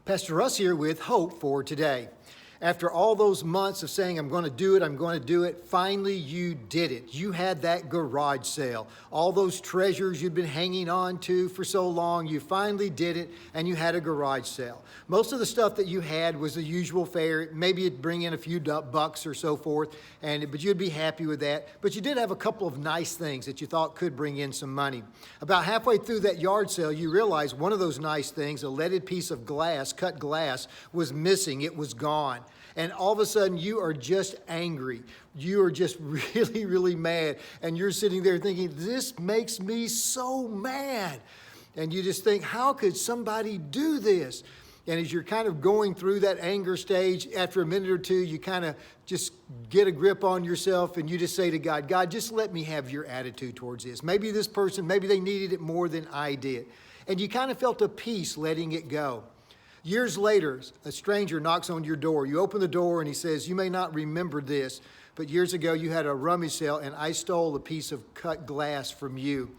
Pastor Russ here with hope for today. After all those months of saying, I'm going to do it, finally you did it. You had that garage sale. All those treasures you'd been hanging on to for so long, you finally did it, and you had a garage sale. Most of the stuff that you had was the usual fare. Maybe it'd bring in a few bucks or so forth, but you'd be happy with that. But you did have a couple of nice things that you thought could bring in some money. About halfway through that yard sale, you realized one of those nice things, a leaded piece of glass, cut glass, was missing. It was gone. And all of a sudden, you are just angry. You are just really, really mad. And you're sitting there thinking, this makes me so mad. And you just think, how could somebody do this? And as you're kind of going through that anger stage, after a minute or two, you kind of just get a grip on yourself and you just say to God, God, just let me have your attitude towards this. Maybe this person, maybe they needed it more than I did. And you kind of felt a peace letting it go. Years later, a stranger knocks on your door. You open the door and he says, you may not remember this, but years ago you had a rummage sale and I stole a piece of cut glass from you.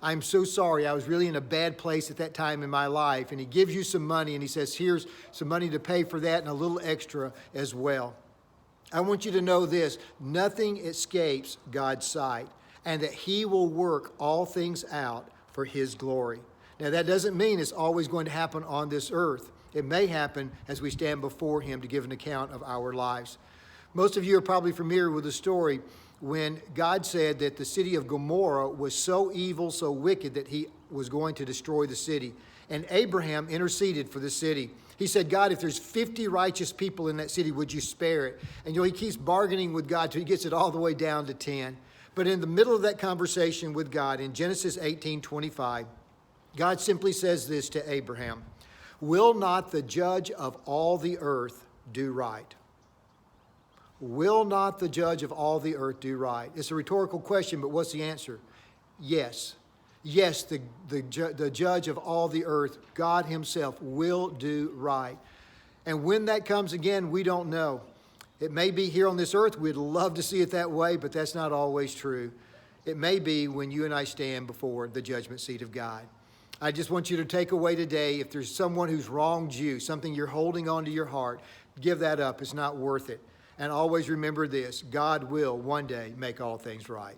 I'm so sorry. I was really in a bad place at that time in my life. And he gives you some money and he says, here's some money to pay for that and a little extra as well. I want you to know this, nothing escapes God's sight and that he will work all things out for his glory. Now that doesn't mean it's always going to happen on this earth. It may happen as we stand before him to give an account of our lives. Most of you are probably familiar with the story when God said that the city of Gomorrah was so evil, so wicked that he was going to destroy the city. And Abraham interceded for the city. He said, God, if there's 50 righteous people in that city, would you spare it? And he keeps bargaining with God till he gets it all the way down to 10. But in the middle of that conversation with God, in Genesis 18:25, God simply says this to Abraham, will not the judge of all the earth do right? Will not the judge of all the earth do right? It's a rhetorical question, but what's the answer? Yes. Yes, the judge of all the earth, God himself, will do right. And when that comes again, we don't know. It may be here on this earth. We'd love to see it that way, but that's not always true. It may be when you and I stand before the judgment seat of God. I just want you to take away today, if there's someone who's wronged you, something you're holding on to your heart, give that up. It's not worth it. And always remember this, God will one day make all things right.